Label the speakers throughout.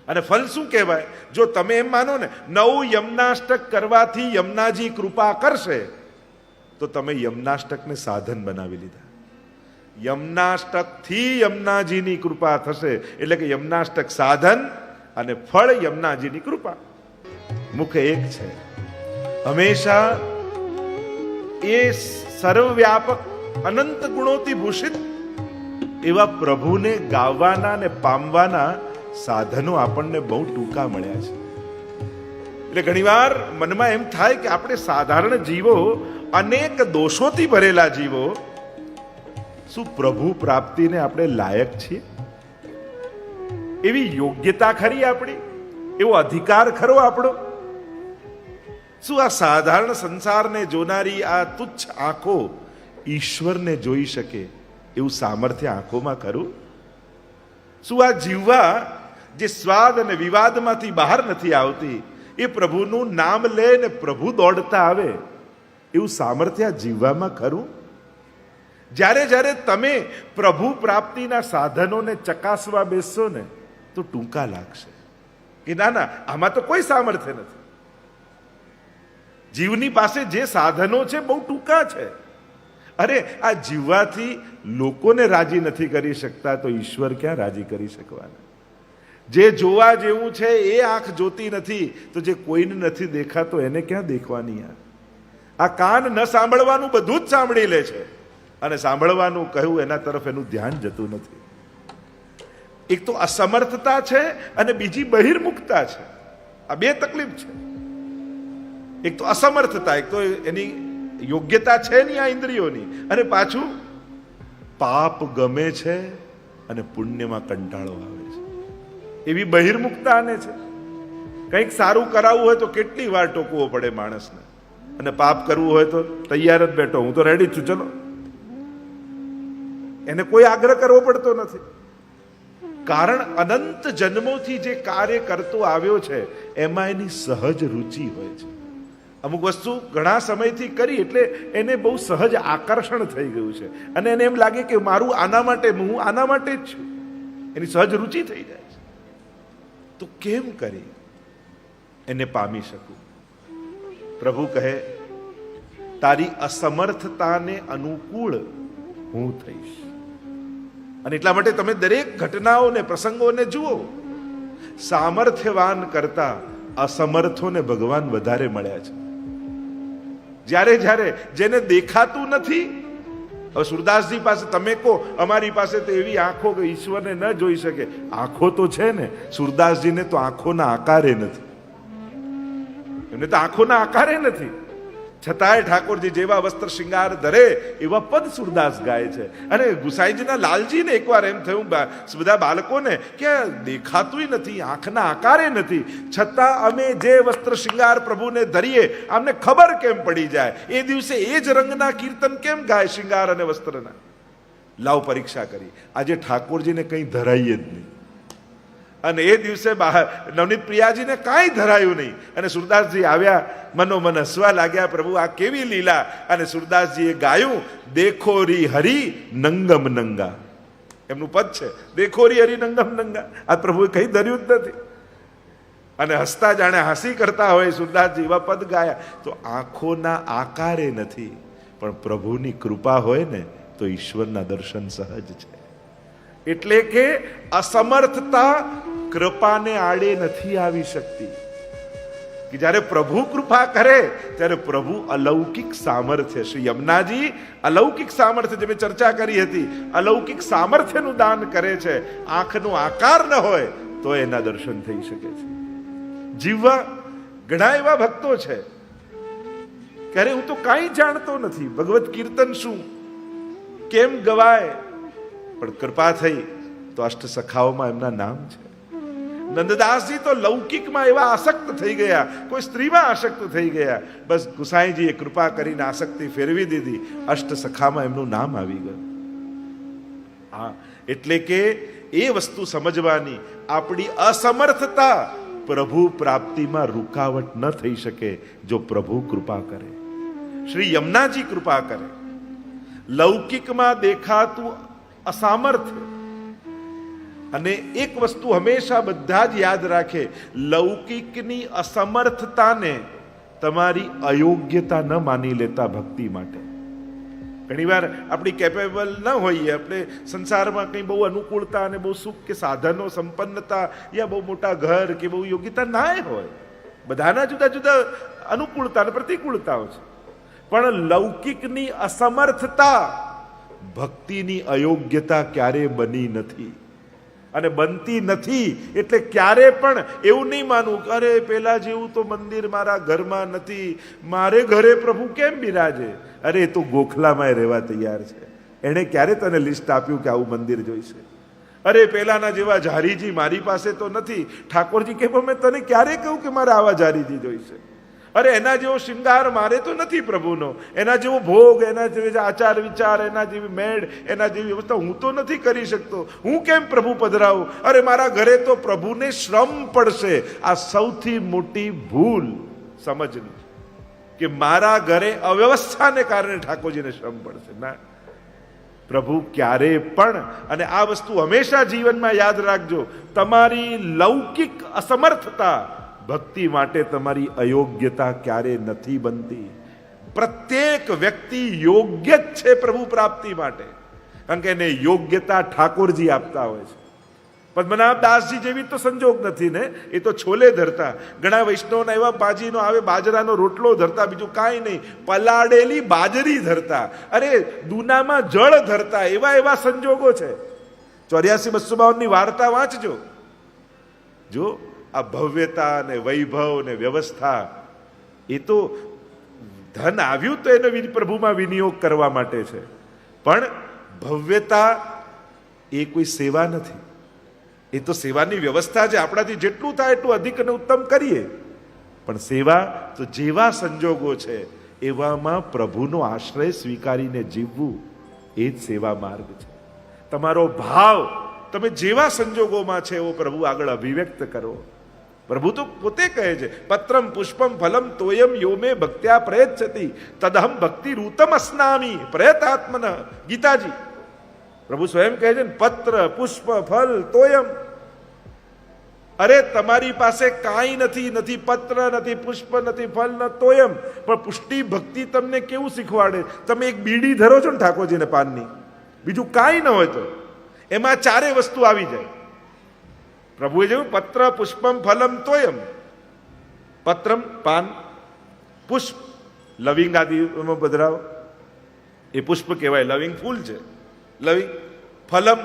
Speaker 1: અને ફલ શું કહેવાય? જો તમે એમ માનો ને 9 યમનાષ્ટક કરવાથી યમનાજી કૃપા કરશે, તો તમે યમનાષ્ટકને સાધન બનાવી લીધા. યમનાષ્ટકથી યમનાજીની કૃપા થશે, એટલે કે યમનાષ્ટક સાધન અને ફળ યમનાજીની કૃપા. મુખ્ય એક છે, હંમેશા એ સર્વવ્યાપક અનંત ગુણોથી ભૂષિત એવા પ્રભુને ગાવાના ને પામવાના સાધનો આપણને બહુ ટૂંકા મળ્યા છે. એટલે ઘણીવાર મનમાં એમ થાય કે આપણે સાધારણ જીવો, અનેક દોષોથી ભરેલા જીવો, શું પ્રભુ પ્રાપ્તિને આપણે લાયક છીએ? એવી યોગ્યતા ખરી આપણી? એવો અધિકાર ખરો આપણો? શું આ સાધારણ સંસારને જોનારી આ તુચ્છ આંખો ઈશ્વરને જોઈ શકે એવું સામર્થ્ય આંખોમાં ખરું? શું આ જીવવા જે સ્વાદ અને વિવાદમાંથી બહાર નથી આવતી, એ પ્રભુનું નામ લે ને પ્રભુ દોડતા આવે એવું સામર્થ્ય જીવવામાં ખરું? જ્યારે જ્યારે તમે પ્રભુ પ્રાપ્તિના સાધનોને ચકાસવા બેસશો ને, તો ટૂંકા લાગશે કે ના ના, આમાં તો કોઈ સામર્થ્ય નથી. જીવની પાસે જે સાધનો છે બહુ ટૂંકા છે. અરે આ જીવવાથી લોકોને રાજી નથી કરી શકતા, તો ઈશ્વર ક્યાં રાજી કરી શકવાના? જે જોવા જેવું છે એ આંખ જોતી નથી, તો જે કોઈને નથી દેખાતો એને ક્યાં દેખવાની? આ કાન ન સાંભળવાનું બધું જ સાંભળી લે છે, અને સાંભળવાનું કહ્યું એના તરફ એનું ધ્યાન જતું નથી. એક તો અસમર્થતા છે અને બીજી બહિર્મુખતા છે. આ બે તકલીફ છે. એક તો અસમર્થતા, એક તો એની યોગ્યતા છે નહીં આ ઇન્દ્રિયોની, અને પાછું પાપ ગમે છે અને પુણ્યમાં કંટાળો આવે છે, એવી બહિર્મુખતા આને છે. કંઈક સારું કરાવવું હોય તો કેટલી વાર ટોકવો પડે માણસને, અને પાપ કરવું હોય તો તૈયાર જ બેઠો, હું તો રેડી છું, ચલો. એને કોઈ આગ્રહ કરવો પડતો નથી. કારણ અનંત જન્મોથી જે કાર્ય કરતો આવ્યો છે એમાં એની સહજ રુચિ હોય છે. અમુક વસ્તુ ઘણા સમયથી કરી એટલે એને બહુ સહજ આકર્ષણ થઈ ગયું છે, અને એને એમ લાગે કે મારું આના માટે, હું આના માટે જ છું. એની સહજ રુચિ થઈ જાય છે. તો કેમ કરી એને પામી શકું? પ્રભુ કહે, તારી અસમર્થતાને અનુકૂળ હું થઈશ. અને એટલા માટે તમે દરેક ઘટનાઓને, પ્રસંગોને જુઓ. સામર્થ્યવાન કરતા અસમર્થોને ભગવાન વધારે મળ્યા છે. જ્યારે જ્યારે જેને દેખાતું નથી, હવે સુરદાસજી પાસે તમે કહો અમારી પાસે તો એવી આંખો કે ઈશ્વરને ન જોઈ શકે. આંખો તો છે ને, સુરદાસજીને તો આંખોના આકારે નથી. એમને તો આંખોના આકારે નથી, છતાંય ઠાકોરજી જેવા વસ્ત્ર શિંગાર ધરે એવા પદ સુરદાસ ગાય છે. અને ગુસાઈજીના લાલજીને એકવાર એમ થયું બધા બાળકોને કે દેખાતું નથી, આંખના આકારે નથી, છતાં અમે જે વસ્ત્ર શિંગાર પ્રભુને ધરીએ અમને ખબર કેમ પડી જાય? એ દિવસે એ જ રંગના કીર્તન કેમ ગાય શિંગાર અને વસ્ત્રના? લાવ પરીક્ષા કરી. આજે ઠાકોરજીને કંઈ ધરાઈએ જ નહીં, અને એ દિવસે નવનીત પ્રિયાજીને કાંઈ ધરાયું નહીં. અને સુરદાસજી આવ્યા, મનોમન હસવા લાગ્યા, પ્રભુ આ કેવી લીલા! અને સુરદાસજીએ ગાયું, દેખોરી હરી નંગમ નંગા. એમનું પદ છે, દેખોરી હરી નંગમ નંગા. આ પ્રભુએ કંઈ ધર્યું જ નથી, અને હસતા જાણે હાસી કરતા હોય સુરદાસજી એવા પદ ગાયા. તો આંખોના આકારે નથી, પણ પ્રભુની કૃપા હોય ને તો ઈશ્વરના દર્શન સહજ છે. એટલે કે અસમર્થતા કૃપાને આડે નથી આવી શકતી. કે જ્યારે પ્રભુ કૃપા કરે ત્યારે પ્રભુ અલૌકિક સામર્થ્ય, શ્રી યમુનાજી અલૌકિક સામર્થ્ય, જે મેં ચર્ચા કરી હતી, અલૌકિક સામર્થ્યનું દાન કરે છે. આંખનો આકાર ન હોય તો એના દર્શન થઈ શકે છે. જીવવા ઘણા એવા ભક્તો છે કે અરે હું તો કાંઈ જાણતો નથી, ભગવત કીર્તન શું, કેમ ગવાય, પણ કૃપા થઈ તો અષ્ટ સખાઓમાં એમના નામ છે. નંદદાસજી તો લૌકિકમાં એવા આસક્ત થઈ ગયા, કોઈ સ્ત્રીમાં આસક્ત થઈ ગયા, બસ ગુસાઈજીએ કૃપા કરીને આસક્તિ ફેરવી દીધી, અષ્ટ સખામાં એમનું નામ આવી ગયું. હા, એટલે કે એ વસ્તુ સમજવાની, આપણી અસમર્થતા પ્રભુ પ્રાપ્તિમાં રૂકાવટ ન થઈ શકે જો પ્રભુ કૃપા કરે, શ્રી યમુનાજી કૃપા કરે. લૌકિકમાં દેખાતું અસામર્થ્ય અને એક વસ્તુ હંમેશા બધા જ યાદ રાખે, લૌકિકની અસમર્થતાને તમારી અયોગ્યતા ન માની લેતા ભક્તિ માટે. ઘણીવાર આપણી કેપેબલ ન હોઈએ, આપણે સંસારમાં કંઈ બહુ અનુકૂળતા અને બહુ સુખ કે સાધનો સંપન્નતા યા બહુ મોટા ઘર કે બહુ યોગ્યતા ના હોય, બધાના જુદા જુદા અનુકૂળતા અને પ્રતિકૂળતાઓ છે, પણ લૌકિકની અસમર્થતા ભક્તિની અયોગ્યતા ક્યારે બની નથી અને બનતી નથી. એટલે ક્યારે પણ એવું નહીં માનવું કે અરે પેલા જેવું તો મંદિર મારા ઘરમાં નથી, મારે ઘરે પ્રભુ કેમ બિરાજે. અરે એ તો ગોખલામાં રહેવા તૈયાર છે. એણે ક્યારે તને લિસ્ટ આપ્યું કે આવું મંદિર જોઈશે? અરે પેલાના જેવા ઝારીજી મારી પાસે તો નથી. ઠાકોરજી કે મેં તને ક્યારે કહ્યું કે મારે આવા ઝારીજી જોઈશે? અરે એના જેવો શૃંગાર મારે તો નથી પ્રભુનો, એના જેવો ભોગ, એના જેવો આચાર વિચાર, એના જેવી મેળ, એના જેવી વ્યવસ્થા હું તો નથી કરી શકતો. હું કેમ પ્રભુ પધરાવું? અરે મારા ઘરે તો પ્રભુને શ્રમ પડશે. આ સૌથી મોટી ભૂલ સમજની કે મારા ઘરે અવ્યવસ્થાને કારણે ઠાકોરજીને શ્રમ પડશે. ના, પ્રભુ ક્યારે પણ, અને આ વસ્તુ હંમેશા જીવનમાં યાદ રાખજો, તમારી લૌકિક અસમર્થતા ભક્તિ માટે તમારી અયોગ્યતા ક્યારે નથી બનતી. પ્રત્યેક વ્યક્તિ યોગ્ય જ છે પ્રભુ પ્રાપ્તિ માટે, કારણ કે એને યોગ્યતા ઠાકોરજી આપતા હોય છે. પદ્મનાભ દાસજી જેવી તો સંજોગ નથી ને, એ તો છોલે ધરતા. ઘણા વૈષ્ણવના એવા બાજીનો આવે, બાજરાનો રોટલો ધરતા, બીજું કાંઈ નહીં, પલાળેલી બાજરી ધરતા, અરે દુનામાં જળ ધરતા. એવા એવા સંજોગો છે. 84-252 ની વાર્તા વાંચજો. જો આ ભવ્યતા ને વૈભવ ને વ્યવસ્થા, એ તો ધન આવ્યું તો એને પ્રભુમાં વિનિયોગ કરવા માટે છે, પણ ભવ્યતા એ કોઈ સેવા નથી. એ તો સેવાની વ્યવસ્થા છે. આપણાથી જેટલું થાય એટલું અધિક અને ઉત્તમ કરીએ, પણ સેવા તો જેવા સંજોગો છે એવામાં પ્રભુનો આશ્રય સ્વીકારીને જીવવું, એ જ સેવા માર્ગ છે. તમારો ભાવ તમે જેવા સંજોગોમાં છે એવો પ્રભુ આગળ અભિવ્યક્ત કરો. પ્રભુ તો પોતે કહે છે, પત્રમ પુષ્પમ ફલમ તોયમ યો મે ભક્ત્યા પ્રયચ્છતિ તદહમ ભક્તિ રૂતમ અસ્નામી પ્રયતાત્મન. ગીતાજી પ્રભુ સ્વયં કહે છે ને, પત્ર પુષ્પ ફલ તોયમ. અરે તમારી પાસે કાંઈ નથી, નથી પત્ર, નથી પુષ્પ, નથી ફલ, ન તોયમ, પણ પુષ્ટિ ભક્તિ તમને કેવું શીખવાડે? તમે એક બીડી ધરો છો ને ઠાકોરજીને પાનની, બીજું કાંઈ ન હોય તો એમાં ચારે વસ્તુ આવી જાય. પ્રભુએ જેવું પત્ર પુષ્પમ ફલમ તોયમ. પત્રમ પાન, પુષ્પ લવિંગ આદિ પધરાવો, એ પુષ્પ કહેવાય, લવિંગ ફૂલ છે. લવિંગ ફલમ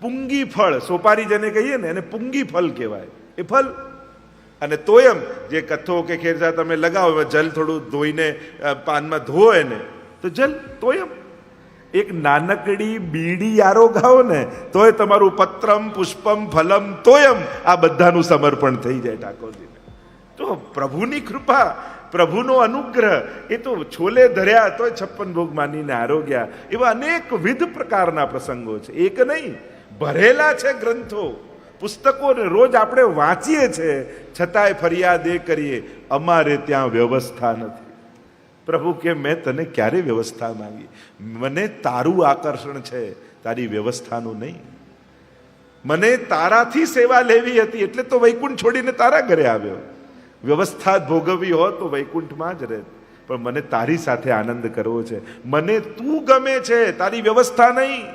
Speaker 1: પુંગી ફળ, સોપારી જેને કહીએ ને એને પુંગી ફલ કહેવાય, એ ફલ. અને તોયમ જે કથ્થો કે ખેરસા તમે લગાવો, જલ થોડું ધોઈને પાનમાં ધોવો એને, તો જલ તોયમ. એક નાનકડી બીડી યારો ગાઓ ને તોય તમારું પત્રમ પુષ્પમ ફલમ તોયમ આ બધાનું સમર્પણ થઈ જાય ઠાકોરજીને. તો પ્રભુની કૃપા, પ્રભુનો અનુગ્રહ, એ તો છોલે ધર્યા તોય 56 ભોગ માનીને આરોગ્યા. એવા અનેક વિધ પ્રકારના પ્રસંગો છે, એક નહીં, ભરેલા છે ગ્રંથો, પુસ્તકોને રોજ આપણે વાંચીએ છીએ, છતાંય ફરિયાદ એ કરીએ અમારે ત્યાં વ્યવસ્થા નથી. પ્રભુ કે મેં તને ક્યારે વ્યવસ્થા માંગી? મને તારું આકર્ષણ છે, તારી વ્યવસ્થાનું નહીં. મને તારાથી સેવા લેવી હતી એટલે તો વૈકુંઠ છોડીને તારા ઘરે આવ્યો. વ્યવસ્થા ભોગવવી હોત તો વૈકુંઠમાં જ રહે, પણ મને તારી સાથે આનંદ કરવો છે. મને તું ગમે છે, તારી વ્યવસ્થા નહીં,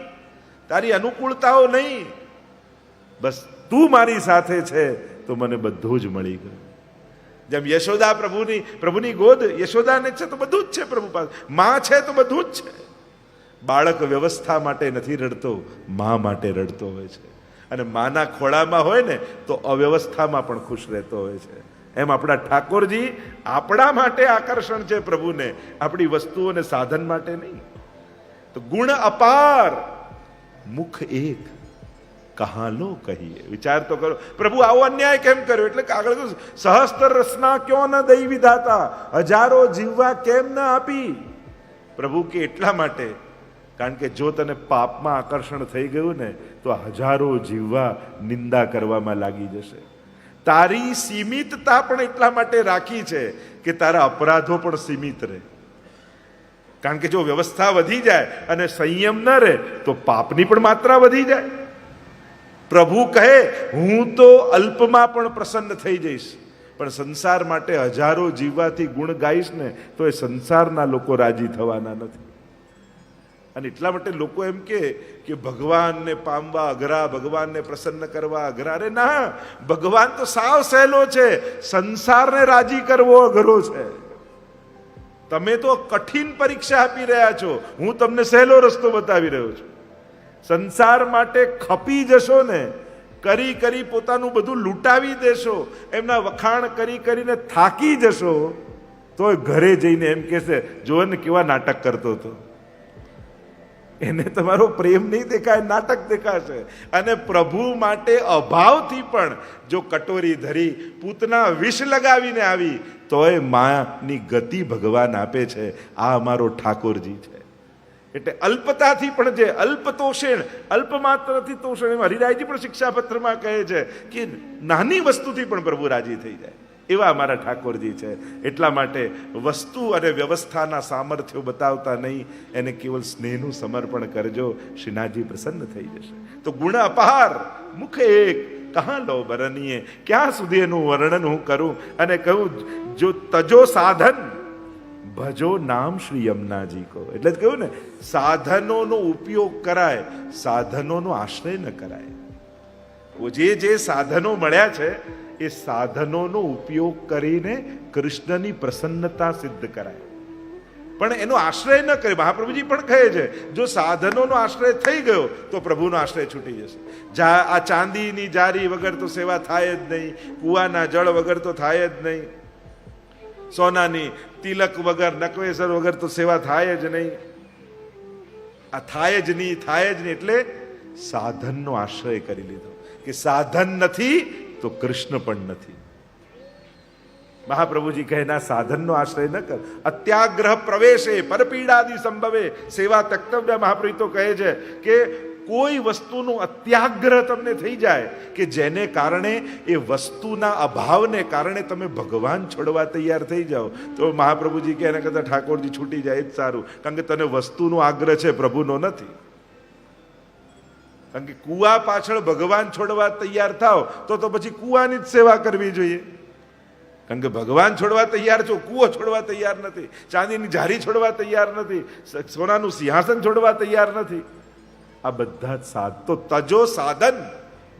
Speaker 1: તારી અનુકૂળતાઓ નહીં. બસ તું મારી સાથે છે તો મને બધું જ મળી ગયું. જેમ યશોદા પ્રભુની ગોદ યશોદાને છે તો બધું જ છે પ્રભુ પાસે. માં છે તો બધું જ છે. બાળક વ્યવસ્થા માટે નથી રડતો, માં માટે રડતો હોય છે. અને માના ખોળામાં હોય ને તો અવ્યવસ્થામાં પણ ખુશ રહેતો હોય છે. એમ આપણા ઠાકોરજી આપણા માટે આકર્ષણ છે પ્રભુને, આપણી વસ્તુઓ અને સાધન માટે નહીં. તો ગુણ અપાર મુખ એક કહા લો કહીએ. વિચાર તો કરો, પ્રભુ આવો અન્યાય કેમ કર્યો? એટલે આગળ સહસ્ત્ર રસના ક્યો ન દઈ વિધાતા, હજારો જીવવા કેમ ન આપી? પ્રભુ કે એટલા માટે, કારણ કે જો તને પાપમાં આકર્ષણ થઈ ગયું ને તો હજારો જીવવા નિંદા કરવામાં લાગી જશે. તારી સીમિતતા પણ એટલા માટે રાખી છે કે તારા અપરાધો પણ સીમિત રહે. કારણ કે જો વ્યવસ્થા વધી જાય અને સંયમ ન રહે તો પાપની પણ માત્રા વધી જાય. પ્રભુ કહે હું તો અલ્પમાં પણ પ્રસન્ન થઈ જઈશ, પણ સંસાર માટે હજારો જીવવાથી ગુણ ગાઈશ ને તો એ સંસારના લોકો રાજી થવાના નથી. અને એટલા માટે લોકો એમ કે ભગવાનને પામવા અઘરા, ભગવાનને પ્રસન્ન કરવા અઘરા. અરે ના, ભગવાન તો સાવ સહેલો છે, સંસારને રાજી કરવો અઘરો છે. તમે તો કઠિન પરીક્ષા આપી રહ્યા છો, હું તમને સહેલો રસ્તો બતાવી રહ્યો છું. સંસાર માટે ખપી જશો ને, કરી પોતાનું બધું લૂંટાવી દેશો, એમના વખાણ કરીને થાકી જશો, તો ઘરે જઈને એમ કહેશે જો ને કેવા નાટક કરતો હતો. એને તમારો પ્રેમ નહીં દેખાય, નાટક દેખાશે. અને પ્રભુ માટે અભાવથી પણ જો કટોરી ધરી પૂતના વિષ લગાવીને આવી તોય માની ગતિ ભગવાન આપે છે. આ અમારો ઠાકોરજી છે. એટલે અલ્પતાથી પણ જે અલ્પતોષેણ, અલ્પ માત્રથી તોષણ, એમાં હરિરાયજી પણ શિક્ષાપત્રમાં કહે છે કે નાની વસ્તુથી પણ પ્રભુ રાજી થઈ જાય, એવા અમારા ઠાકોરજી છે. એટલા માટે વસ્તુ અને વ્યવસ્થાના સામર્થ્યો બતાવતા નહીં, એને કેવલ સ્નેહનું સમર્પણ કરજો, શ્રીનાથજી પ્રસન્ન થઈ જશે. તો ગુણ અપાર મુખ એક કહા લો બરનીએ, ક્યાં સુધી એનું વર્ણન હું કરું. અને કહું જો તજો સાધન ભજો નામ શ્રી યમુનાજી કો. એટલે જ કહ્યું ને, સાધનોનો ઉપયોગ કરાય, સાધનોનો આશ્રય ન કરાય. જે સાધનો મળ્યા છે એ સાધનોનો ઉપયોગ કરીને કૃષ્ણની પ્રસન્નતા સિદ્ધ કરાય, પણ એનો આશ્રય ન કરે. મહાપ્રભુજી પણ કહે છે જો સાધનોનો આશ્રય થઈ ગયો તો પ્રભુનો આશ્રય છૂટી જશે. આ ચાંદીની જારી વગર તો સેવા થાય જ નહીં, કુવાના જળ વગર તો થાય જ નહીં, સોનાની તિલક વગર, નકવેસર વગર તો સેવા થાય જ નહીં. આ થાય જ નહીં. એટલે સાધનનો આશ્રય કરી લીધો કે સાધન નથી તો કૃષ્ણ પણ નથી. મહાપ્રભુજી કહે ના, સાધનનો આશ્રય ન કર. અત્યાગ્રહ પ્રવેશે પરપીડાદિ સંભવે સેવા તક્તવ્ય. મહાપ્રભુ તો કહે છે કે કોઈ વસ્તુનું અત્યાગ્રહ તમને થઈ જાય કે જેને કારણે એ વસ્તુના અભાવને કારણે તમે ભગવાન છોડવા તૈયાર થઈ જાઓ, તો મહાપ્રભુજી કે એના કરતા ઠાકોરજી છૂટી જાય જ સારું. કારણ કે તને વસ્તુનો આગ્રહ છે, પ્રભુનો નથી. કારણ કે કુવા પાછળ ભગવાન છોડવા તૈયાર થાવ તો પછી કુવાની જ સેવા કરવી જોઈએ. કારણ કે ભગવાન છોડવા તૈયાર છો, કુવો છોડવા તૈયાર નથી, ચાંદીની જારી છોડવા તૈયાર નથી, સોનાનું સિંહાસન છોડવા તૈયાર નથી. આ બધા જ તો તજો સાધન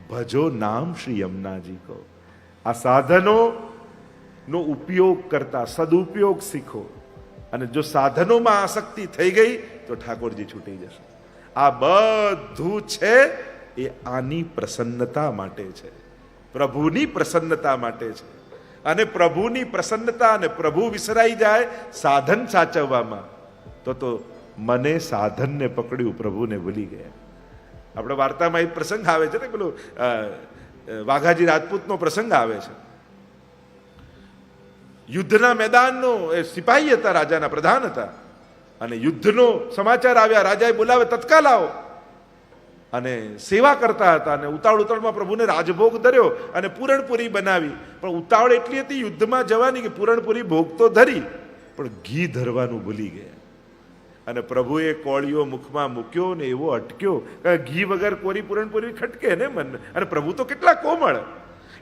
Speaker 1: ભજો નામ શ્રી યમુનાજી કો. આ સાધનો નો ઉપયોગ કરતા સદુપયોગ શીખો. અને જો સાધનોમાં આસક્તિ થઈ ગઈ તો ઠાકોરજી છૂટી જશે. આ બધું છે એ આની પ્રસન્નતા માટે છે, પ્રભુની પ્રસન્નતા માટે છે. અને પ્રભુની પ્રસન્નતા અને પ્રભુ વિસરાઈ જાય સાધન સાચવવામાં તો મને સાધનને પકડ્યું, પ્રભુને ભૂલી ગયા. આપણે વાર્તામાં એક પ્રસંગ આવે છે ને, પેલું વાઘાજી રાજપૂતનો પ્રસંગ આવે છે. યુદ્ધના મેદાનનો એ સિપાહી હતા, રાજાના પ્રધાન હતા, અને યુદ્ધનો સમાચાર આવ્યા. રાજાએ બોલાવે, તત્કાલ આવો. અને સેવા કરતા હતા અને ઉતાવળમાં પ્રભુને રાજભોગ ધર્યો અને પૂરણપુરી બનાવી. પણ ઉતાવળ એટલી હતી યુદ્ધમાં જવાની કે પૂરણપુરી ભોગ તો ધરી પણ ઘી ધરવાનું ભૂલી ગયા. અને પ્રભુએ કોળીઓ મુખમાં મૂક્યો ને એવો અટક્યો, ઘી વગર કોરી પૂરણપુરી ખટકે ને મન. અને પ્રભુ તો કેટલા કોમળ.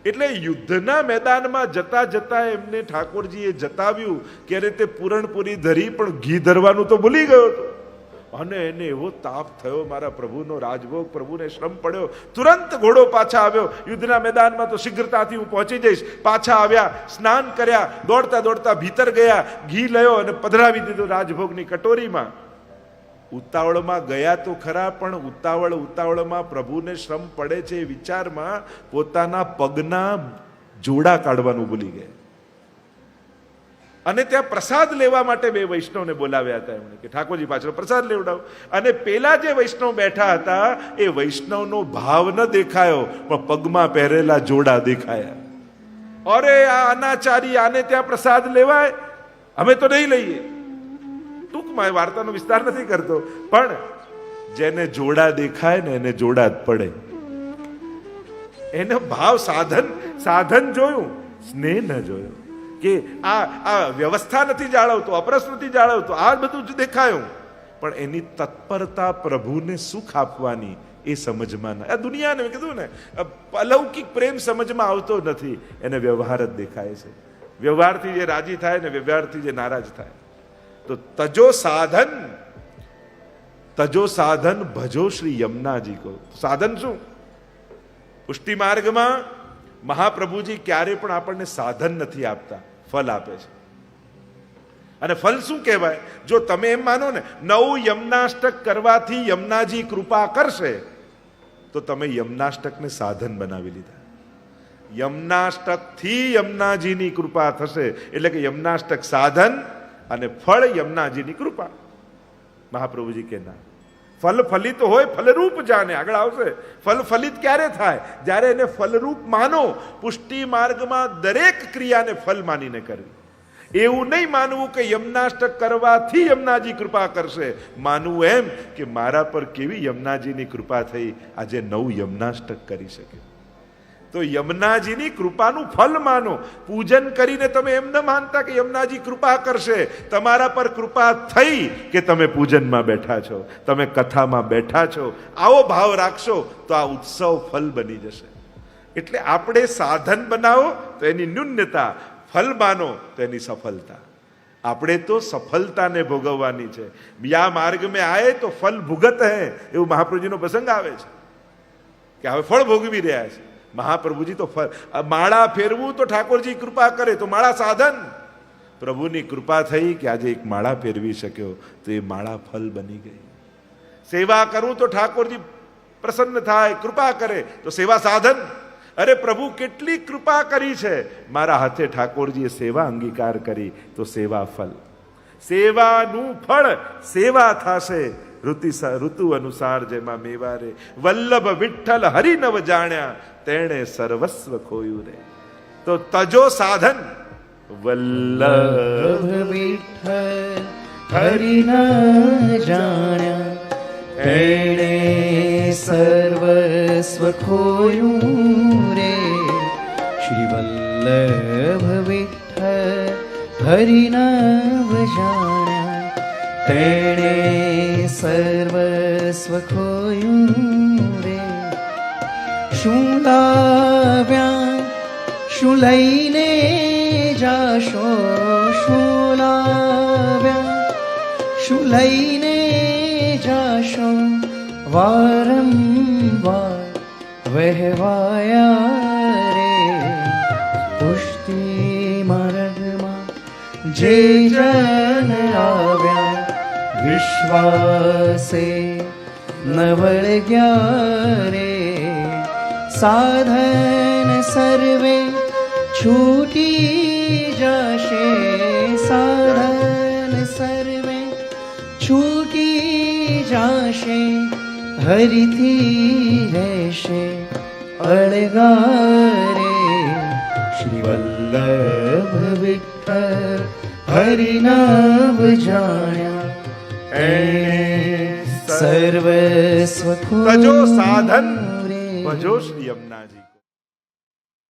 Speaker 1: એટલે યુદ્ધના મેદાનમાં જતા જતા એમને ઠાકોરજીએ જતાવ્યું કે અરે તે પૂરણપુરી ધરી પણ ઘી ધરવાનું તો ભૂલી ગયો હતો. અને એને એવો તાપ થયો, મારા પ્રભુનો રાજભોગ, પ્રભુને શ્રમ પડ્યો. તુરંત ઘોડો પાછા આવ્યો. યુદ્ધના મેદાનમાં તો શીઘ્રતાથી હું પહોંચી જઈશ. પાછા આવ્યા, સ્નાન કર્યા, દોડતા દોડતા ભીતર ગયા, ઘી લયો અને પધરાવી દીધું રાજભોગની કટોરીમાં. ઉતાવળમાં ગયા તો ખરા, પણ ઉતાવળમાં પ્રભુને શ્રમ પડે છે એ વિચારમાં પોતાના પગના જોડા કાઢવાનું ભૂલી ગયા. અને ત્યાં પ્રસાદ લેવા માટે બે વૈષ્ણવને બોલાવ્યા હતા એમણે કે ઠાકોરજી પાછળ પ્રસાદ લેવડાવો. અને પેલા જે વૈષ્ણવ બેઠા હતા એ વૈષ્ણવનો ભાવ ન દેખાયો, પણ પગમાં પહેરેલા જોડા દેખાયા. અરે આ અનાચારી, આને ત્યાં પ્રસાદ લેવાય, અમે તો નહીં લઈએ. ટૂંકમાં વાર્તાનો વિસ્તાર નથી કરતો, પણ જેને જોડા દેખાય ને એને જોડા જ પડે. એનો ભાવ સાધન જોયું, સ્નેહ ન જોયો. કે આ વ્યવસ્થા નથી જાળવતો, અપરસ નથી જાળવતો, આ બધું જ દેખાયું, પણ એની તત્પરતા પ્રભુને સુખ આપવાની એ સમજમાં ના. આ દુનિયાને મેં કીધું ને, અલૌકિક પ્રેમ સમજમાં આવતો નથી, એને વ્યવહાર જ દેખાય છે. વ્યવહારથી જે રાજી થાય ને વ્યવહારથી જે નારાજ થાય. તો તજો સાધન ભજો શ્રી યમુનાજી કો. સાધન શું? પુષ્ટિ માર્ગમાં મહાપ્રભુજી ક્યારે પણ આપણને સાધન નથી આપતા, ફલ આપે છે. અને ફલ શું કહેવાય? જો તમે એમ માનો ને 9 યમનાષ્ટક કરવાથી યમુનાજી કૃપા કરશે, તો તમે યમનાષ્ટકને સાધન બનાવી લીધા. યમનાષ્ટકથી યમુનાજીની કૃપા થશે, એટલે કે યમનાષ્ટક સાધન અને ફળ યમુનાજીની કૃપા. મહાપ્રભુજી કે ના, ફલ ફલિત હોય ફલરૂપ જાને. આગળ આવશે. ફલ ફલિત ક્યારે થાય? જ્યારે એને ફલરૂપ માનો. પુષ્ટિ માર્ગમાં દરેક ક્રિયાને ફલ માનીને કરવી. એવું નહીં માનવું કે યમુનાષ્ટક કરવાથી યમુનાજી કૃપા કરશે. માનવું એમ કે મારા પર કેવી યમુનાજીની કૃપા થઈ, આજે 9 યમુનાષ્ટક કરી શકે. તો યમુનાજીની કૃપાનું ફલ માનો. પૂજન કરીને તમે એમ ન માનતા કે યમુનાજી કૃપા કરશે. તમારા પર કૃપા થઈ કે તમે પૂજનમાં બેઠા છો, તમે કથામાં બેઠા છો. આવો ભાવ રાખશો તો આ ઉત્સવ ફલ બની જશે. એટલે આપણે સાધન બનાવો તો એની ન્યૂનતા, ફલ માનો તો એની સફળતા. આપણે તો સફળતાને ભોગવવાની છે. યા માર્ગ મેં આયે તો ફલ ભુગત હે, એવું મહાપ્રભુજીનો પ્રસંગ આવે છે કે હવે ફળ ભોગવી રહ્યા છે. મહાપ્રભુજી તો માળા ફેરવું તો ઠાકોરજી કૃપા કરે, તો માળા સાધન. પ્રભુની કૃપા થઈ કે આજે એક માળા ફેરવી શક્યો, તો એ માળા ફલ બની ગઈ. સેવા કરું તો ઠાકોરજી પ્રસન્ન થાય, કૃપા કરે, તો સેવા સાધન. અરે પ્રભુ કેટલી કૃપા કરી છે, મારા હાથે ઠાકોરજીએ સેવા અંગીકાર કરી, તો સેવા ફલ. સેવાનું ફળ સેવા થશે. ઋતુ અનુસાર જેમાં મેવારે. વલ્લભ વિઠ્ઠલ હરિનવ જાણ્યા, તેણે સર્વસ્વ ખોયું રે. તો તજો સાધન.
Speaker 2: વલ્લભ વિઠ્ઠલ હરિનવ જાણ્યા, તેણે સર્વસ્વ ખોયું રે. શ્રી વલ્લભ વિઠ્ઠલ હરિનવ જાણ્યા, તેણે સર્વસ્વ ખોયું રે. શું લાવ્યા શું લઈને જાશો, શું લાવ્યા શું લઈને જાશો, વારંવાર વહેવાયા રે. પુષ્ટિ માર્ગમાં જે જન આવ્યા, વિશ્વાસે નવળ ગયા રે. સાધન સર્વે છૂટી જશે, સાધન સર્વે છૂટી જશે. હરિથી રહેશે અળગા રે. શ્રી વલ્લભ વિઠ્ઠલ હરિનવ જાણ્યા, એણે સર્વસ્વ
Speaker 1: તજો સાધન ભજો શ્રી યમુનાજી.